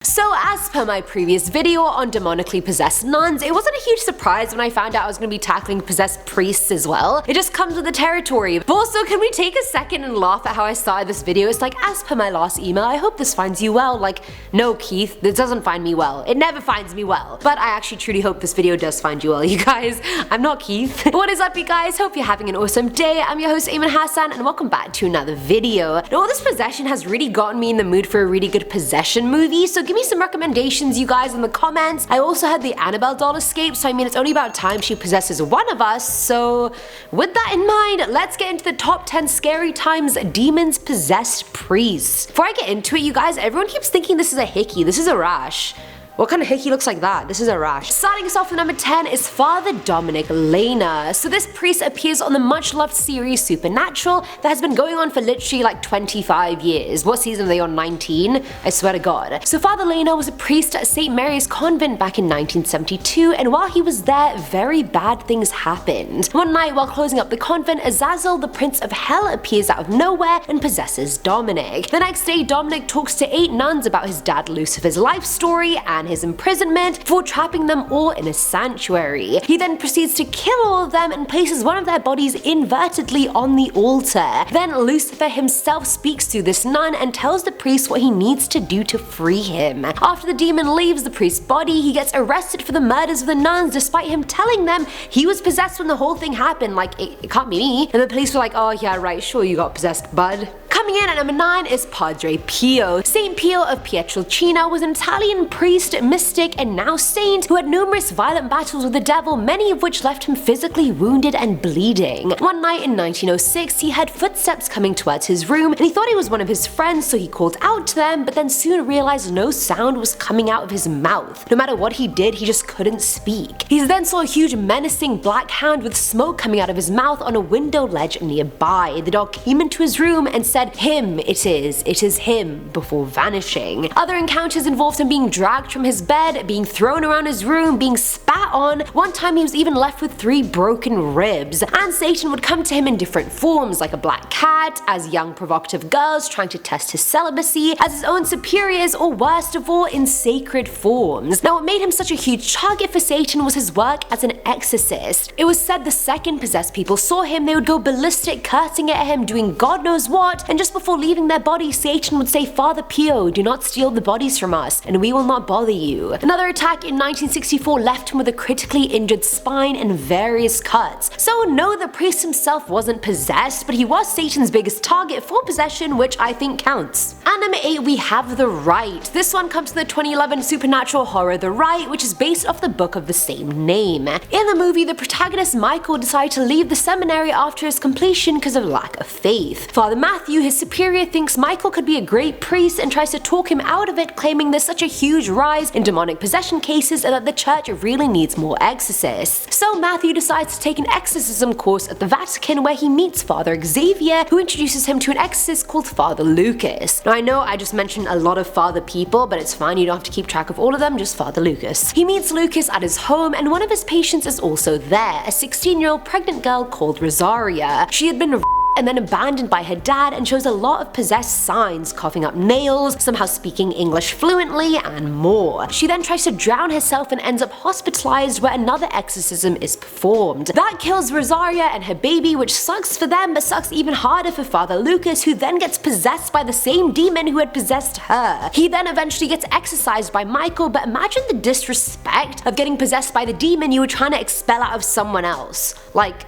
So as per my previous video on demonically possessed nuns, it wasn't a huge surprise when I found out I was going to be tackling possessed priests as well. It just comes with the territory. But also, can we take a second and laugh at how I started this video? It's like, as per my last email, I hope this finds you well. Like, no Keith, this doesn't find me well. It never finds me well. But I actually truly hope this video does find you well, you guys. I'm not Keith. What is up, you guys? Hope you're having an awesome day. I'm your host, Eamon Hassan, and welcome back to another video. Now, all this possession has really gotten me in the mood for a really good possession movie, so give me some recommendations, you guys, in the comments. I also had the Annabelle doll escape, so I mean, it's only about time she possesses one of us, so with that in mind, let's get into the top 10 scary times demons possessed priests. Before I get into it, you guys, everyone keeps thinking this is a hickey. This is a rash. What kind of hickey looks like that? This is a rash. Starting us off with number 10 is Father Dominic LEHNE. So this priest appears on the much loved series Supernatural that has been going on for literally like 25 years. What season are they on? 19? I swear to God. So Father LEHNE was a priest at St. Mary's Convent back in 1972, and while he was there, very bad things happened. One night while closing up the convent, Azazel, the prince of hell, appears out of nowhere and possesses Dominic. The next day, Dominic talks to 8 nuns about his dad Lucifer's life story and his imprisonment before trapping them all in a sanctuary. He then proceeds to kill all of them and places one of their bodies invertedly on the altar. Then Lucifer himself speaks to this nun and tells the priest what he needs to do to free him. After the demon leaves the priest's body, he gets arrested for the murders of the nuns despite him telling them he was possessed when the whole thing happened. Like, it can't be me. And the police were like, oh yeah, right, sure, you got possessed, bud. Coming in at number 9 is Padre Pio. Saint Pio of Pietrelcina was an Italian priest, mystic, and now saint who had numerous violent battles with the devil, many of which left him physically wounded and bleeding. One night in 1906, he heard footsteps coming towards his room, and he thought it was one of his friends, so he called out to them, but then soon realized no sound was coming out of his mouth. No matter what he did, he just couldn't speak. He then saw a huge menacing black hand with smoke coming out of his mouth on a window ledge nearby. The dog came into his room and said, "Him it is him," before vanishing. Other encounters involved him being dragged from his bed, being thrown around his room, being spat on. One time he was even left with 3 broken ribs. And Satan would come to him in different forms, like a black cat, as young provocative girls trying to test his celibacy, as his own superiors, or worst of all, in sacred forms. Now, what made him such a huge target for Satan was his work as an exorcist. It was said the second possessed people saw him, they would go ballistic, cursing at him, doing God knows what, and just before leaving their body, Satan would say, "Father Pio, do not steal the bodies from us, and we will not bother you." Another attack in 1964 left him with a critically injured spine and various cuts. So no, the priest himself wasn't possessed, but he was Satan's biggest target for possession, which I think counts. At number 8, we have The Rite. This one comes from the 2011 supernatural horror The Rite, which is based off the book of the same name. In the movie, the protagonist Michael decided to leave the seminary after its completion because of lack of faith. Father Matthew, his superior, thinks Michael could be a great priest and tries to talk him out of it, claiming there's such a huge rise in demonic possession cases and that the church really needs more exorcists. So Matthew decides to take an exorcism course at the Vatican, where he meets Father Xavier, who introduces him to an exorcist called Father Lucas. Now, I know I just mentioned a lot of father people, but it's fine, you don't have to keep track of all of them, just Father Lucas. He meets Lucas at his home, and one of his patients is also there, a 16-year-old pregnant girl called Rosaria. She had been and then abandoned by her dad and shows a lot of possessed signs, coughing up nails, somehow speaking English fluently, and more. She then tries to drown herself and ends up hospitalized, where another exorcism is performed. That kills Rosaria and her baby, which sucks for them, but sucks even harder for Father Lucas, who then gets possessed by the same demon who had possessed her. He then eventually gets exorcised by Michael, but imagine the disrespect of getting possessed by the demon you were trying to expel out of someone else. Like,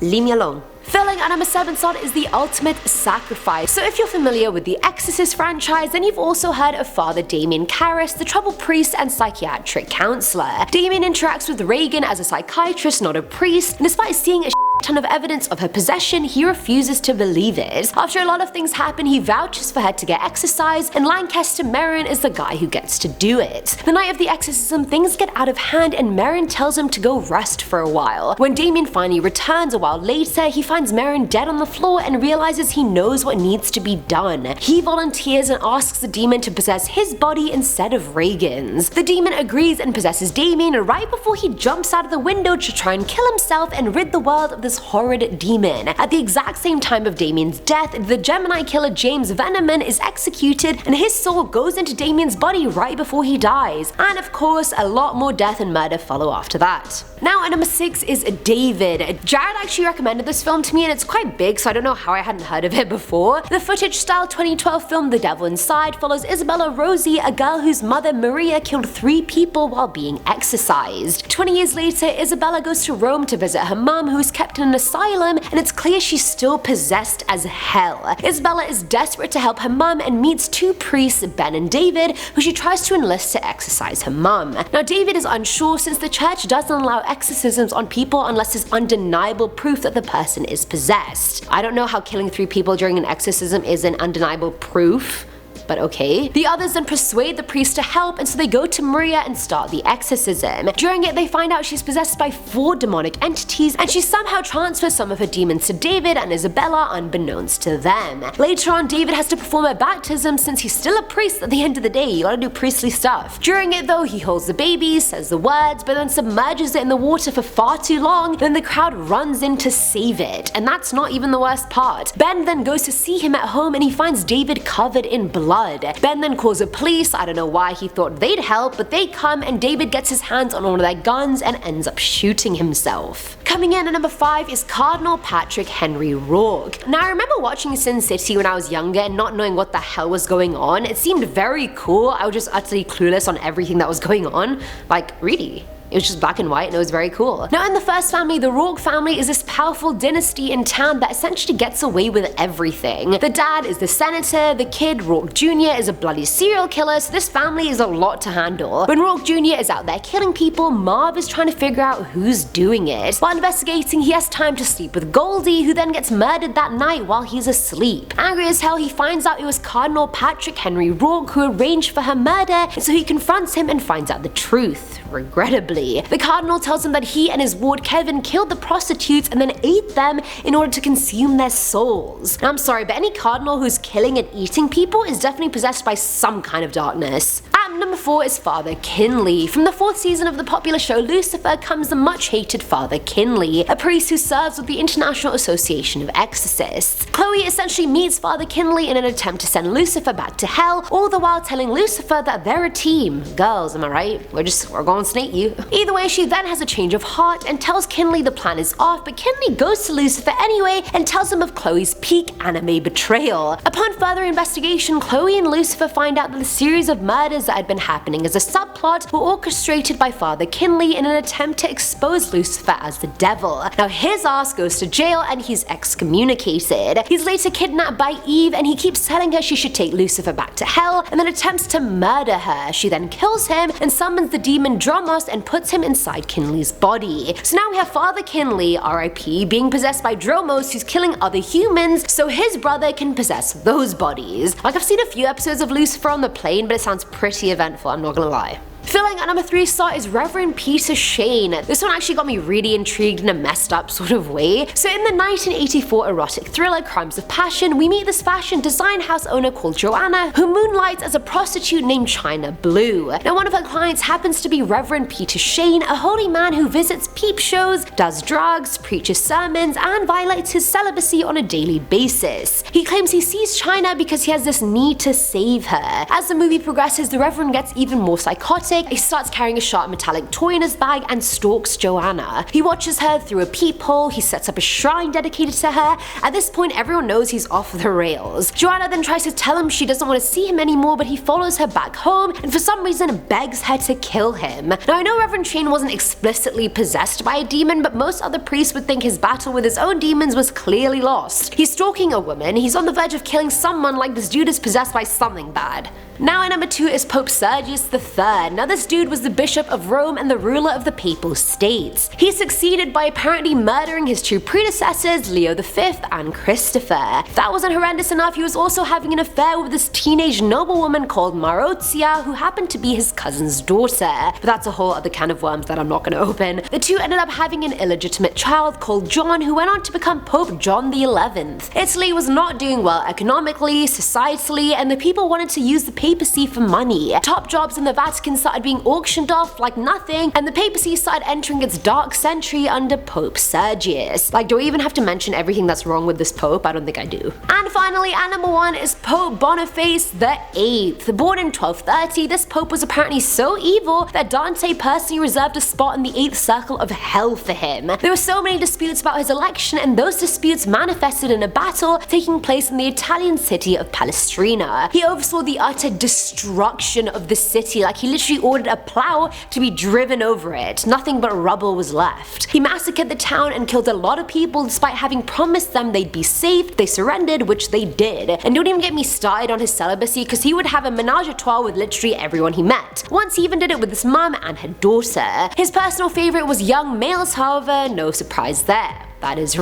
leave me alone. Filling at number 7 slot is The Ultimate Sacrifice. So if you're familiar with the Exorcist franchise, then you've also heard of Father Damien Karras, the troubled priest and psychiatric counselor. Damien interacts with Regan as a psychiatrist, not a priest, and despite seeing a ton of evidence of her possession, he refuses to believe it. After a lot of things happen, he vouches for her to get exorcised, and Lancaster Merrin is the guy who gets to do it. The night of the exorcism, things get out of hand, and Merrin tells him to go rest for a while. When Damien finally returns a while later, he finds Merrin dead on the floor and realizes he knows what needs to be done. He volunteers and asks the demon to possess his body instead of Regan's. The demon agrees and possesses Damien right before he jumps out of the window to try and kill himself and rid the world of this this horrid demon. At the exact same time of Damien's death, the Gemini killer James Veneman is executed and his soul goes into Damien's body right before he dies. And of course, a lot more death and murder follow after that. Now at number 6 is David. Jared actually recommended this film to me and it's quite big, so I don't know how I hadn't heard of it before. The footage-style 2012 film The Devil Inside follows Isabella Rosie, a girl whose mother Maria killed 3 people while being exorcised. 20 years later, Isabella goes to Rome to visit her mum, who is kept in an asylum, and it's clear she's still possessed as hell. Isabella is desperate to help her mum and meets 2 priests, Ben and David, who she tries to enlist to exorcise her mum. Now David is unsure since the church doesn't allow exorcisms on people unless there's undeniable proof that the person is possessed. I don't know how killing 3 people during an exorcism is an undeniable proof, but okay. The others then persuade the priest to help, and so they go to Maria and start the exorcism. During it, they find out she's possessed by 4 demonic entities, and she somehow transfers some of her demons to David and Isabella unbeknownst to them. Later on, David has to perform a baptism since he's still a priest at the end of the day. You gotta do priestly stuff. During it though, he holds the baby, says the words, but then submerges it in the water for far too long. Then the crowd runs in to save it, and that's not even the worst part. Ben then goes to see him at home and he finds David covered in blood. Ben then calls the police. I don't know why he thought they'd help, but they come and David gets his hands on one of their guns and ends up shooting himself. Coming in at number 5 is Cardinal Patrick Henry Roark. Now I remember watching Sin City when I was younger and not knowing what the hell was going on. It seemed very cool. I was just utterly clueless on everything that was going on. Like, really? It was just black and white and it was very cool. Now in the first family, the Roark family is this powerful dynasty in town that essentially gets away with everything. The dad is the senator, the kid, Roark Jr., is a bloody serial killer, so this family is a lot to handle. When Roark Jr. is out there killing people, Marv is trying to figure out who's doing it. While investigating, he has time to sleep with Goldie, who then gets murdered that night while he's asleep. Angry as hell, he finds out it was Cardinal Patrick Henry Roark who arranged for her murder, and so he confronts him and finds out the truth, regrettably. The Cardinal tells him that he and his ward Kevin killed the prostitutes and then ate them in order to consume their souls. Now I'm sorry, but any Cardinal who's killing and eating people is definitely possessed by some kind of darkness. At number 4 is Father Kinley. From the 4th season of the popular show Lucifer comes the much hated Father Kinley, a priest who serves with the International Association of Exorcists. Chloe essentially meets Father Kinley in an attempt to send Lucifer back to hell, all the while telling Lucifer that they're a team. Girls, am I right? We're going to snake you. Either way, she then has a change of heart and tells Kinley the plan is off, but Kinley goes to Lucifer anyway and tells him of Chloe's peak anime betrayal. Upon further investigation, Chloe and Lucifer find out that the series of murders that had been happening as a subplot were orchestrated by Father Kinley in an attempt to expose Lucifer as the devil. Now his ass goes to jail and he's excommunicated. He's later kidnapped by Eve and he keeps telling her she should take Lucifer back to hell and then attempts to murder her. She then kills him and summons the demon Dromos and puts him inside Kinley's body. So now we have Father Kinley, RIP, being possessed by Dromos, who's killing other humans so his brother can possess those bodies. Like, I've seen a few episodes of Lucifer on the plane, but it sounds pretty eventful, I'm not gonna lie. Filling at number 3 slot is Reverend Peter Shayne. This one actually got me really intrigued in a messed up sort of way. So in the 1984 erotic thriller Crimes of Passion, we meet this fashion design house owner called Joanna, who moonlights as a prostitute named China Blue. Now one of her clients happens to be Reverend Peter Shayne, a holy man who visits peep shows, does drugs, preaches sermons, and violates his celibacy on a daily basis. He claims he sees China because he has this need to save her. As the movie progresses, the Reverend gets even more psychotic. He starts carrying a sharp metallic toy in his bag and stalks Joanna. He watches her through a peephole, he sets up a shrine dedicated to her. At this point, everyone knows he's off the rails. Joanna then tries to tell him she doesn't want to see him anymore, but he follows her back home and for some reason begs her to kill him. Now I know Reverend Shayne wasn't explicitly possessed by a demon, but most other priests would think his battle with his own demons was clearly lost. He's stalking a woman, he's on the verge of killing someone, like this dude is possessed by something bad. Now at number 2 is Pope Sergius III. Now this dude was the Bishop of Rome and the ruler of the Papal States. He succeeded by apparently murdering his 2 predecessors, Leo V and Christopher. If that wasn't horrendous enough, he was also having an affair with this teenage noblewoman called Marozia, who happened to be his cousin's daughter. But that's a whole other can of worms that I'm not going to open. The two ended up having an illegitimate child called John, who went on to become Pope John XI. Italy was not doing well economically, societally, and the people wanted to use the papacy for money. Top jobs in the Vatican started being auctioned off like nothing, and the papacy started entering its dark century under Pope Sergius. Like, do I even have to mention everything that's wrong with this pope? I don't think I do. And finally, at number 1 is Pope Boniface VIII. Born in 1230, this pope was apparently so evil that Dante personally reserved a spot in the 8th circle of hell for him. There were so many disputes about his election, and those disputes manifested in a battle taking place in the Italian city of Palestrina. He oversaw the utter destruction of the city, like he literally ordered a plow to be driven over it. Nothing but rubble was left. He massacred the town and killed a lot of people despite having promised them they'd be safe. They surrendered, which they did. And don't even get me started on his celibacy, because he would have a menage a trois with literally everyone he met. Once he even did it with his mum and her daughter. His personal favorite was young males, however, no surprise there. That is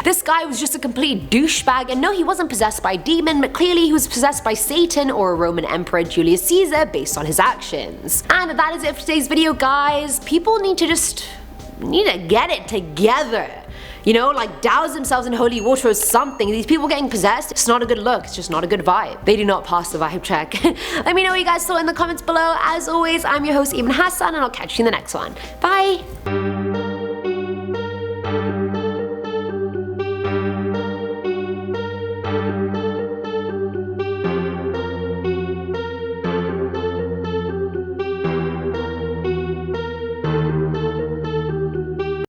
This guy was just a complete douchebag, and no, he wasn't possessed by a demon, but clearly he was possessed by Satan or a Roman Emperor Julius Caesar based on his actions. And that is it for today's video, guys. People need to get it together. You know, like douse themselves in holy water or something. These people getting possessed, it's not a good look, it's just not a good vibe. They do not pass the vibe check. Let me know what you guys thought in the comments below. As always, I'm your host, Ibn Hassan, and I'll catch you in the next one. Bye!